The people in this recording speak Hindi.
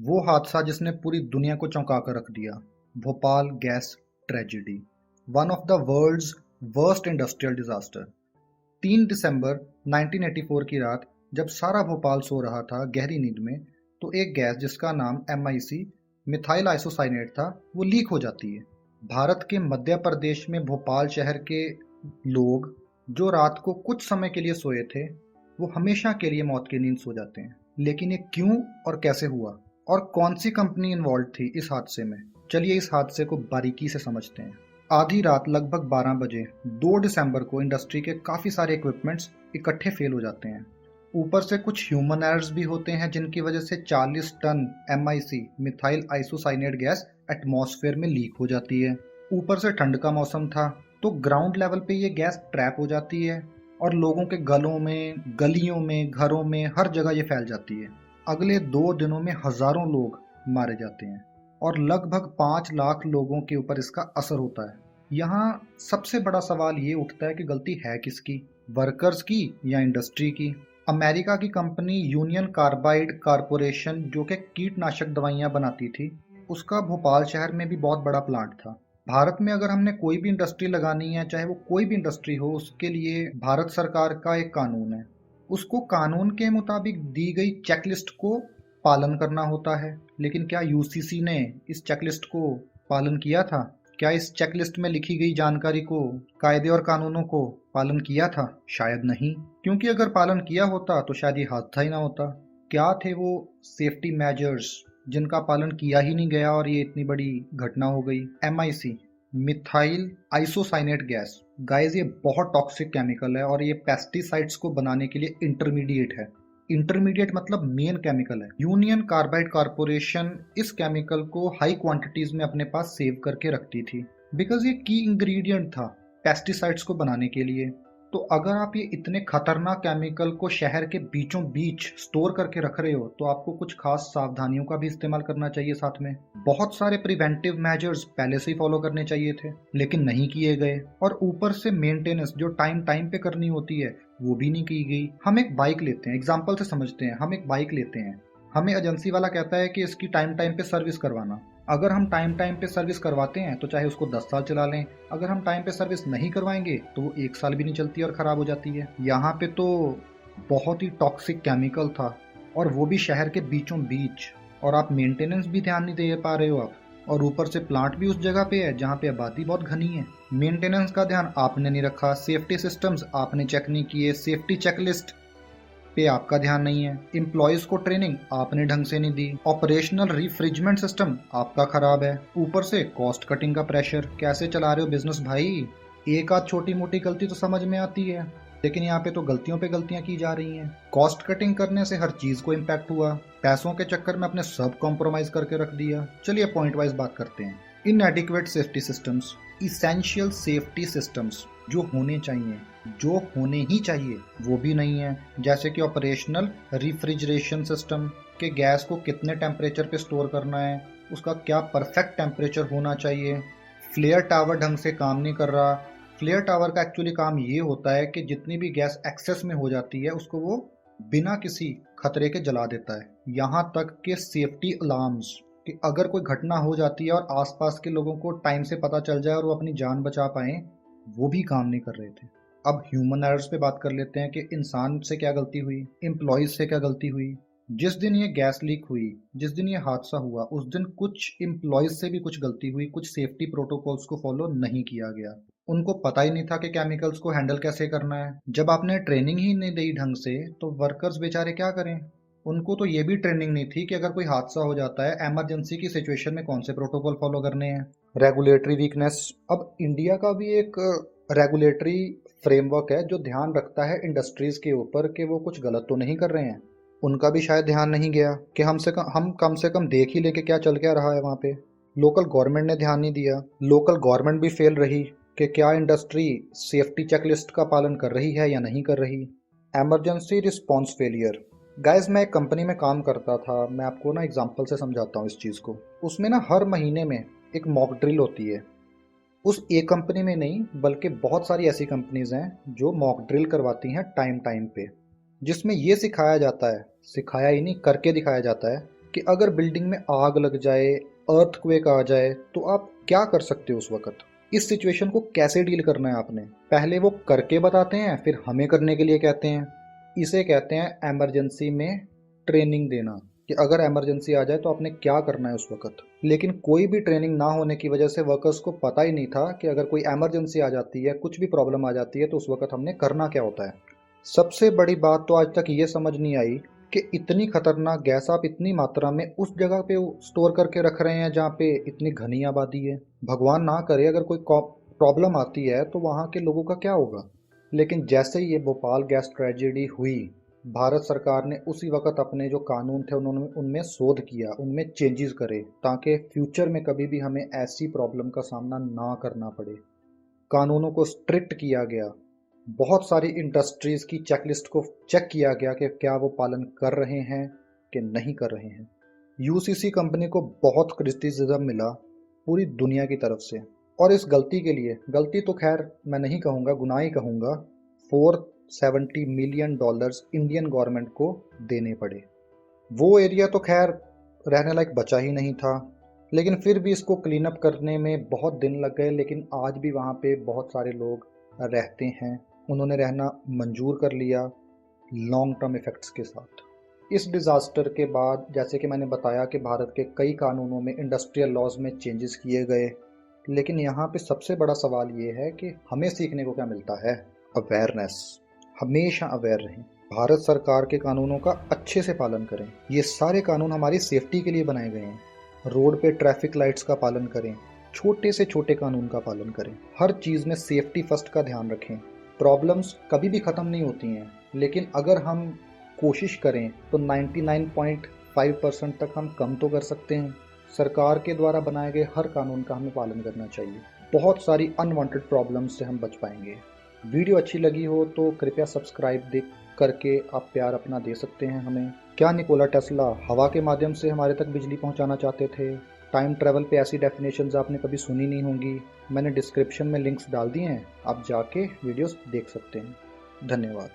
वो हादसा जिसने पूरी दुनिया को चौंका कर रख दिया। Bhopal gas tragedy, one of the world's worst industrial disaster. 3 दिसंबर 1984 की रात जब सारा भोपाल सो रहा था गहरी नींद में, तो एक गैस जिसका नाम MIC मिथाइल आइसोसाइनेट था, वो लीक हो जाती है। भारत के मध्य प्रदेश में भोपाल शहर के लोग जो रात को कुछ समय के लिए सोए थे, वो हमेशा के लिए मौत की नींद सो जाते हैं। लेकिन ये क्यों और कैसे हुआ, और कौन सी कंपनी इन्वॉल्व थी इस हादसे में? चलिए इस हादसे को बारीकी से समझते हैं। आधी रात लगभग 12 बजे 2 दिसंबर को इंडस्ट्री के काफ़ी सारे इक्विपमेंट्स इकट्ठे फेल हो जाते हैं। ऊपर से कुछ ह्यूमन एरर्स भी होते हैं जिनकी वजह से 40 ton MIC methyl isocyanate gas atmosphere में लीक हो जाती है। ऊपर से ठंड का मौसम था, तो ग्राउंड लेवल पे ये गैस ट्रैप हो जाती है और लोगों के गलों में, गलियों में, घरों में, हर जगह ये फैल जाती है। अगले 2 दिनों में हजारों लोग मारे जाते हैं और लगभग 5 लाख लोगों के ऊपर इसका असर होता है। यहाँ सबसे बड़ा सवाल ये उठता है कि गलती है किसकी, वर्कर्स की या इंडस्ट्री की? अमेरिका की कंपनी यूनियन कार्बाइड कारपोरेशन, जो कि कीटनाशक दवाइयाँ बनाती थी, उसका भोपाल शहर में भी बहुत बड़ा प्लांट था। भारत में अगर हमने कोई भी इंडस्ट्री लगानी है, चाहे वो कोई भी इंडस्ट्री हो, उसके लिए भारत सरकार का एक कानून है। उसको कानून के मुताबिक दी गई चेकलिस्ट को पालन करना होता है। लेकिन क्या UCC ने इस चेकलिस्ट को पालन किया था? क्या इस चेकलिस्ट में लिखी गई जानकारी को, कायदे और कानूनों को पालन किया था? शायद नहीं, क्योंकि अगर पालन किया होता तो शायद ये हादसा ही ना होता। क्या थे वो सेफ्टी मेजर्स जिनका पालन किया ही नहीं गया और ये इतनी बड़ी घटना हो गई? MIC methyl isocyanate gas, guys, ये बहुत टॉक्सिक केमिकल है और ये पेस्टिसाइड्स को बनाने के लिए इंटरमीडिएट है। इंटरमीडिएट मतलब मेन केमिकल है। यूनियन कार्बाइड कारपोरेशन इस केमिकल को हाई क्वांटिटीज में अपने पास सेव करके रखती थी, बिकॉज ये की इंग्रेडिएंट था पेस्टिसाइड्स को बनाने के लिए। तो अगर आप ये इतने खतरनाक केमिकल को शहर के बीचों बीच स्टोर करके रख रहे हो, तो आपको कुछ खास सावधानियों का भी इस्तेमाल करना चाहिए। साथ में बहुत सारे प्रिवेंटिव मेजर्स पहले से ही फॉलो करने चाहिए थे, लेकिन नहीं किए गए। और ऊपर से मेंटेनेंस जो टाइम टाइम पे करनी होती है, वो भी नहीं की गई। हम एक बाइक लेते हैं, एग्जाम्पल से समझते हैं। हम एक बाइक लेते हैं, हमें एजेंसी वाला कहता है कि इसकी टाइम टाइम पे सर्विस करवाना। अगर हम टाइम टाइम पे सर्विस करवाते हैं तो चाहे उसको 10 साल चला लें, अगर हम टाइम पे सर्विस नहीं करवाएंगे तो वो 1 साल भी नहीं चलती और ख़राब हो जाती है। यहाँ पे तो बहुत ही टॉक्सिक केमिकल था, और वो भी शहर के बीचों बीच, और आप मेंटेनेंस भी ध्यान नहीं दे पा रहे हो आप। और ऊपर से प्लांट भी उस जगह पे है जहाँ पे आबादी बहुत घनी है। मेंटेनेंस का ध्यान आपने नहीं रखा, सेफ्टी सिस्टम्स आपने चेक नहीं किए, सेफ्टी चेकलिस्ट पे आपका ध्यान नहीं है, एम्प्लॉयज को ट्रेनिंग आपने ढंग से नहीं दी, ऑपरेशनल रिफ्रिजरेंट सिस्टम आपका खराब है, ऊपर से कॉस्ट कटिंग का प्रेशर। कैसे चला रहे हो बिजनेस भाई? एक आध छोटी मोटी गलती तो समझ में आती है, लेकिन यहाँ पे तो गलतियों पे गलतियां की जा रही हैं। कॉस्ट कटिंग करने से हर चीज को इम्पैक्ट हुआ, पैसों के चक्कर में अपने सब कॉम्प्रोमाइज करके रख दिया। चलिए पॉइंट वाइज बात करते हैं। इनएडिक्वेट safety systems, essential safety systems जो होने चाहिए, जो होने ही चाहिए, वो भी नहीं है। जैसे कि ऑपरेशनल रिफ्रिजरेशन सिस्टम, के गैस को कितने टेम्परेचर पे स्टोर करना है, उसका क्या परफेक्ट टेम्परेचर होना चाहिए। फ्लेयर टावर ढंग से काम नहीं कर रहा। फ्लेयर टावर का एक्चुअली काम ये होता है कि जितनी भी गैस एक्सेस में हो जाती है उसको वो बिना किसी खतरे के जला देता है। यहाँ तक कि सेफ्टी अलार्म्स, कि अगर कोई घटना हो जाती है और आसपास के लोगों को टाइम से पता चल जाए और वो अपनी जान बचा पाए, वो भी काम नहीं कर रहे थे। अब ह्यूमन एरर्स पे बात कर लेते हैं कि इंसान से क्या गलती हुई, एम्प्लॉयज से क्या गलती हुई। जिस दिन ये गैस लीक हुई, जिस दिन ये हादसा हुआ, उस दिन कुछ एम्प्लॉयज से भी कुछ गलती हुई, कुछ सेफ्टी प्रोटोकॉल्स को फॉलो नहीं किया गया। उनको पता ही नहीं था कि केमिकल्स को हैंडल कैसे करना है। जब आपने ट्रेनिंग ही नहीं दी ढंग से, तो वर्कर्स बेचारे क्या करें? उनको तो ये भी ट्रेनिंग नहीं थी कि अगर कोई हादसा हो जाता है इमरजेंसी की सिचुएशन में कौन से प्रोटोकॉल फॉलो करने हैं। रेगुलेटरी वीकनेस, अब इंडिया का भी एक रेगुलेटरी फ्रेमवर्क है जो ध्यान रखता है इंडस्ट्रीज के ऊपर कि वो कुछ गलत तो नहीं कर रहे हैं। उनका भी शायद ध्यान नहीं गया कि हम कम से कम देख ही लें कि क्या चल क्या रहा है वहाँ पे। लोकल गवर्नमेंट ने ध्यान नहीं दिया, लोकल गवर्नमेंट भी फेल रही कि क्या इंडस्ट्री सेफ्टी चेकलिस्ट का पालन कर रही है या नहीं कर रही। एमरजेंसी रिस्पॉन्स फेलियर, गाइज मैं एक कंपनी में काम करता था, मैं आपको ना एग्जांपल से समझाता हूँ इस चीज़ को। उसमें ना हर महीने में एक मॉक ड्रिल होती है। उस एक कंपनी में नहीं, बल्कि बहुत सारी ऐसी कंपनीज हैं जो मॉक ड्रिल करवाती हैं टाइम टाइम पे, जिसमें ये सिखाया जाता है, सिखाया ही नहीं करके दिखाया जाता है कि अगर बिल्डिंग में आग लग जाए, अर्थक्वेक आ जाए, तो आप क्या कर सकते हो उस वक़्त? इस सिचुएशन को कैसे डील करना है आपने? पहले वो करके बताते हैं, फिर हमें करने के लिए कहते हैं। इसे कहते हैं इमरजेंसी में ट्रेनिंग देना, कि अगर इमरजेंसी आ जाए तो आपने क्या करना है उस वक़्त। लेकिन कोई भी ट्रेनिंग ना होने की वजह से वर्कर्स को पता ही नहीं था कि अगर कोई इमरजेंसी आ जाती है, कुछ भी प्रॉब्लम आ जाती है, तो उस वक़्त हमने करना क्या होता है। सबसे बड़ी बात तो आज तक ये समझ नहीं आई कि इतनी खतरनाक गैस आप इतनी मात्रा में उस जगह पे स्टोर करके रख रहे हैं जहाँ पे इतनी घनी आबादी है। भगवान ना करे अगर कोई प्रॉब्लम आती है तो वहाँ के लोगों का क्या होगा। लेकिन जैसे ही ये भोपाल गैस ट्रेजेडी हुई, भारत सरकार ने उसी वक्त अपने जो कानून थे उन्होंने उनमें शोध किया, उनमें चेंजेस करे, ताकि फ्यूचर में कभी भी हमें ऐसी प्रॉब्लम का सामना ना करना पड़े। कानूनों को स्ट्रिक्ट किया गया। बहुत सारी इंडस्ट्रीज़ की चेकलिस्ट को चेक किया गया कि क्या वो पालन कर रहे हैं कि नहीं कर रहे हैं। यूसीसी कंपनी को बहुत क्रिटिसिज्म मिला पूरी दुनिया की तरफ से, और इस गलती के लिए, गलती तो खैर मैं नहीं कहूँगा, गुनाह ही कहूँगा, $470 मिलियन इंडियन गवर्नमेंट को देने पड़े। वो एरिया तो खैर रहने लायक बचा ही नहीं था, लेकिन फिर भी इसको क्लीन अप करने में बहुत दिन लग गए। लेकिन आज भी वहाँ पे बहुत सारे लोग रहते हैं, उन्होंने रहना मंजूर कर लिया लॉन्ग टर्म इफ़ेक्ट्स के साथ। इस डिज़ास्टर के बाद जैसे कि मैंने बताया कि भारत के कई कानूनों में, इंडस्ट्रियल लॉज में चेंजेस किए गए। लेकिन यहाँ पे सबसे बड़ा सवाल ये है कि हमें सीखने को क्या मिलता है? अवेयरनेस। हमेशा अवेयर रहें, भारत सरकार के कानूनों का अच्छे से पालन करें। ये सारे कानून हमारी सेफ्टी के लिए बनाए गए हैं। रोड पे ट्रैफिक लाइट्स का पालन करें, छोटे से छोटे कानून का पालन करें, हर चीज़ में सेफ्टी फर्स्ट का ध्यान रखें। प्रॉब्लम्स कभी भी ख़त्म नहीं होती हैं, लेकिन अगर हम कोशिश करें तो 99.5% तक हम कम तो कर सकते हैं। सरकार के द्वारा बनाए गए हर कानून का हमें पालन करना चाहिए। बहुत सारी अनवांटेड प्रॉब्लम्स से हम बच पाएंगे। वीडियो अच्छी लगी हो तो कृपया सब्सक्राइब देख करके आप प्यार अपना दे सकते हैं हमें। क्या निकोला टेस्ला हवा के माध्यम से हमारे तक बिजली पहुंचाना चाहते थे? टाइम ट्रैवल पे ऐसी डेफिनेशंस आपने कभी सुनी नहीं होंगी। मैंने डिस्क्रिप्शन में लिंक्स डाल दिए हैं, आप जाके वीडियोस देख सकते हैं। धन्यवाद।